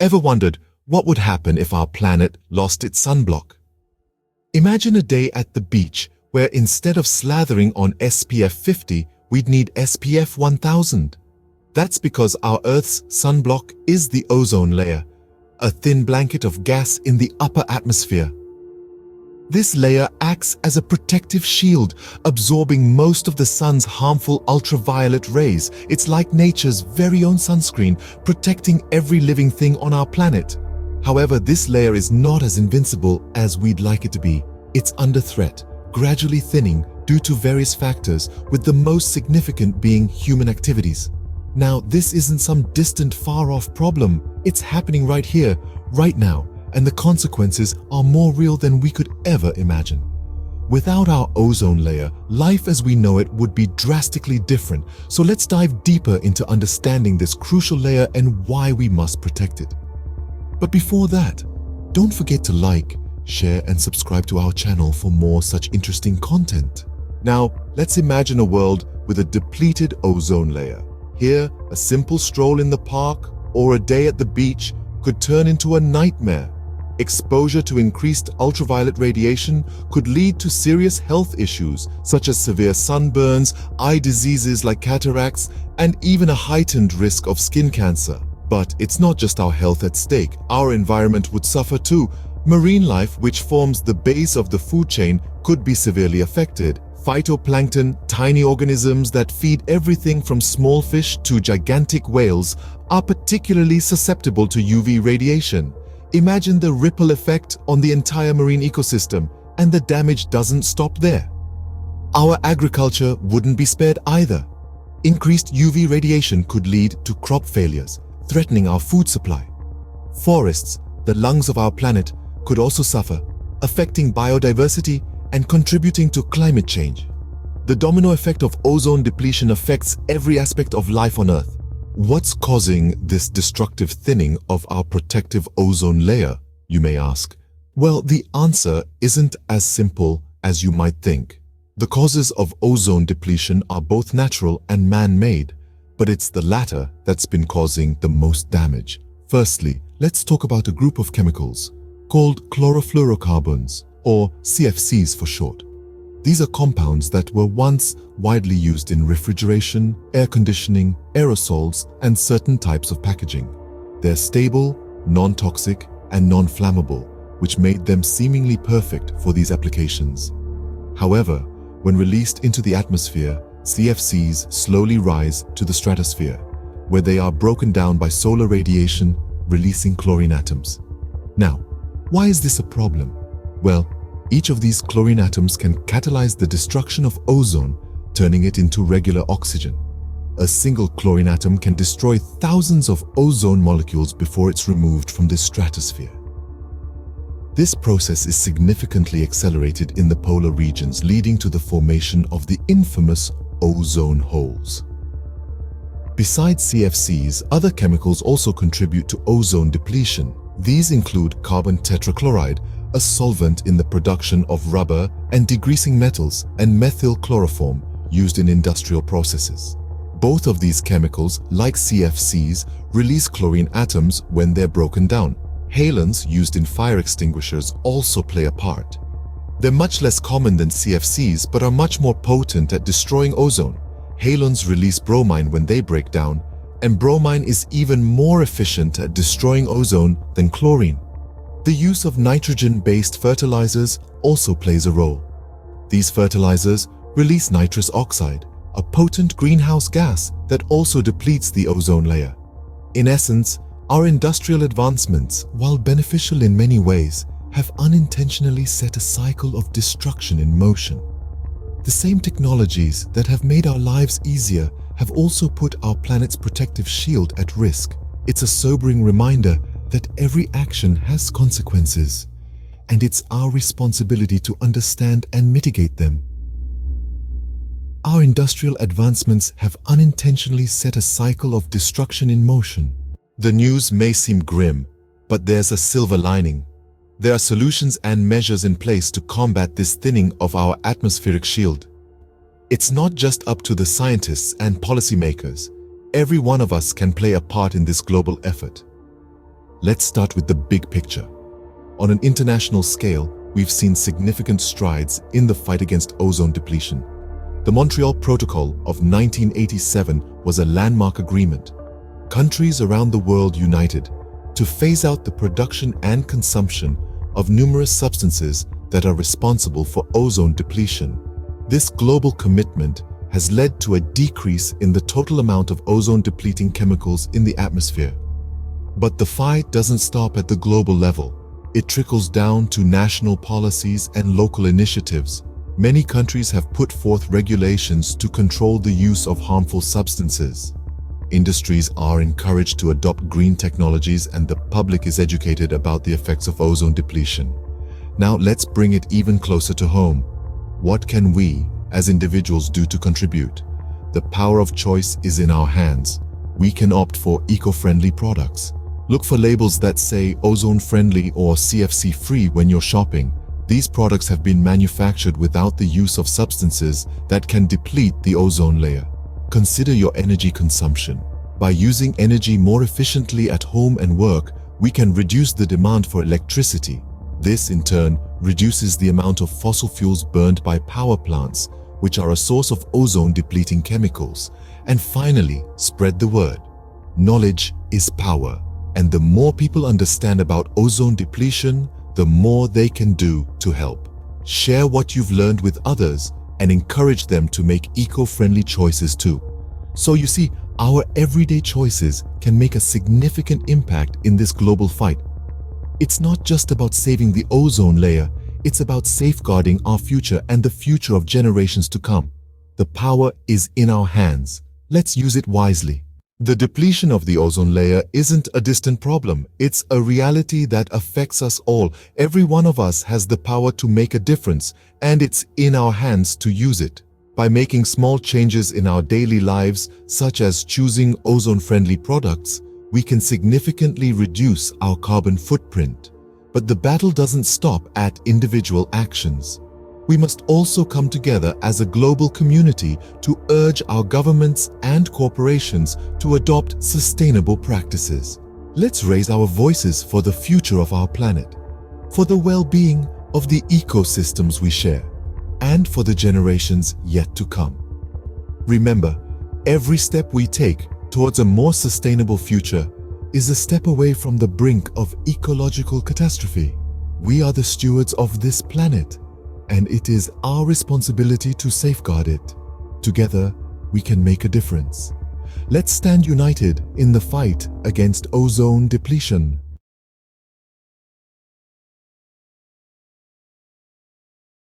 Ever wondered what would happen if our planet lost its sunblock? Imagine a day at the beach where instead of slathering on SPF 50, we'd need SPF 1000. That's because our Earth's sunblock is the ozone layer, a thin blanket of gas in the upper atmosphere. This layer acts as a protective shield, absorbing most of the sun's harmful ultraviolet rays. It's like nature's very own sunscreen, protecting every living thing on our planet. However, this layer is not as invincible as we'd like it to be. It's under threat, gradually thinning due to various factors, with the most significant being human activities. Now, this isn't some distant, far-off problem. It's happening right here, right now, and the consequences are more real than we could ever imagine. Without our ozone layer, life as we know it would be drastically different. So let's dive deeper into understanding this crucial layer and why we must protect it. But before that, don't forget to like, share, and subscribe to our channel for more such interesting content. Now, let's imagine a world with a depleted ozone layer. Here, a simple stroll in the park or a day at the beach could turn into a nightmare. Exposure to increased ultraviolet radiation could lead to serious health issues such as severe sunburns, eye diseases like cataracts, and even a heightened risk of skin cancer. But it's not just our health at stake. Our environment would suffer too. Marine life, which forms the base of the food chain, could be severely affected. Phytoplankton, tiny organisms that feed everything from small fish to gigantic whales, are particularly susceptible to UV radiation. Imagine the ripple effect on the entire marine ecosystem, and the damage doesn't stop there. Our agriculture wouldn't be spared either. Increased UV radiation could lead to crop failures, threatening our food supply. Forests, the lungs of our planet, could also suffer, affecting biodiversity and contributing to climate change. The domino effect of ozone depletion affects every aspect of life on Earth. What's causing this destructive thinning of our protective ozone layer, you may ask? Well, the answer isn't as simple as you might think. The causes of ozone depletion are both natural and man-made, but it's the latter that's been causing the most damage. Firstly, let's talk about a group of chemicals called chlorofluorocarbons, or CFCs for short. These are compounds that were once widely used in refrigeration, air conditioning, aerosols, and certain types of packaging. They're stable, non-toxic, and non-flammable, which made them seemingly perfect for these applications. However, when released into the atmosphere, CFCs slowly rise to the stratosphere, where they are broken down by solar radiation, releasing chlorine atoms. Now, why is this a problem? Well, each of these chlorine atoms can catalyze the destruction of ozone, turning it into regular oxygen. A single chlorine atom can destroy thousands of ozone molecules before it's removed from the stratosphere. This process is significantly accelerated in the polar regions, leading to the formation of the infamous ozone holes. Besides CFCs, other chemicals also contribute to ozone depletion. These include carbon tetrachloride, a solvent in the production of rubber and degreasing metals, and methyl chloroform, used in industrial processes. Both of these chemicals, like CFCs, release chlorine atoms when they're broken down. Halons used in fire extinguishers also play a part. They're much less common than CFCs, but are much more potent at destroying ozone. Halons release bromine when they break down, and bromine is even more efficient at destroying ozone than chlorine. The use of nitrogen-based fertilizers also plays a role. These fertilizers release nitrous oxide, a potent greenhouse gas that also depletes the ozone layer. In essence, our industrial advancements, while beneficial in many ways, have unintentionally set a cycle of destruction in motion. The same technologies that have made our lives easier have also put our planet's protective shield at risk. It's a sobering reminder that every action has consequences, and it's our responsibility to understand and mitigate them. Our industrial advancements have unintentionally set a cycle of destruction in motion. The news may seem grim, but there's a silver lining. There are solutions and measures in place to combat this thinning of our atmospheric shield. It's not just up to the scientists and policymakers. Every one of us can play a part in this global effort. Let's start with the big picture. On an international scale, we've seen significant strides in the fight against ozone depletion. The Montreal Protocol of 1987 was a landmark agreement. Countries around the world united to phase out the production and consumption of numerous substances that are responsible for ozone depletion. This global commitment has led to a decrease in the total amount of ozone-depleting chemicals in the atmosphere. But the fight doesn't stop at the global level. It trickles down to national policies and local initiatives. Many countries have put forth regulations to control the use of harmful substances. Industries are encouraged to adopt green technologies, and the public is educated about the effects of ozone depletion. Now let's bring it even closer to home. What can we, as individuals, do to contribute? The power of choice is in our hands. We can opt for eco-friendly products. Look for labels that say ozone-friendly or CFC-free when you're shopping. These products have been manufactured without the use of substances that can deplete the ozone layer. Consider your energy consumption. By using energy more efficiently at home and work, we can reduce the demand for electricity. This, in turn, reduces the amount of fossil fuels burned by power plants, which are a source of ozone-depleting chemicals. And finally, spread the word. Knowledge is power, and the more people understand about ozone depletion, the more they can do to help. Share what you've learned with others and encourage them to make eco-friendly choices too. So you see, our everyday choices can make a significant impact in this global fight. It's not just about saving the ozone layer, it's about safeguarding our future and the future of generations to come. The power is in our hands. Let's use it wisely. The depletion of the ozone layer isn't a distant problem. It's a reality that affects us all. Every one of us has the power to make a difference, and it's in our hands to use it. By making small changes in our daily lives, such as choosing ozone-friendly products, we can significantly reduce our carbon footprint. But the battle doesn't stop at individual actions. We must also come together as a global community to urge our governments and corporations to adopt sustainable practices. Let's raise our voices for the future of our planet, for the well-being of the ecosystems we share, and for the generations yet to come. Remember, every step we take towards a more sustainable future is a step away from the brink of ecological catastrophe. We are the stewards of this planet, and it is our responsibility to safeguard it. Together, we can make a difference. Let's stand united in the fight against ozone depletion.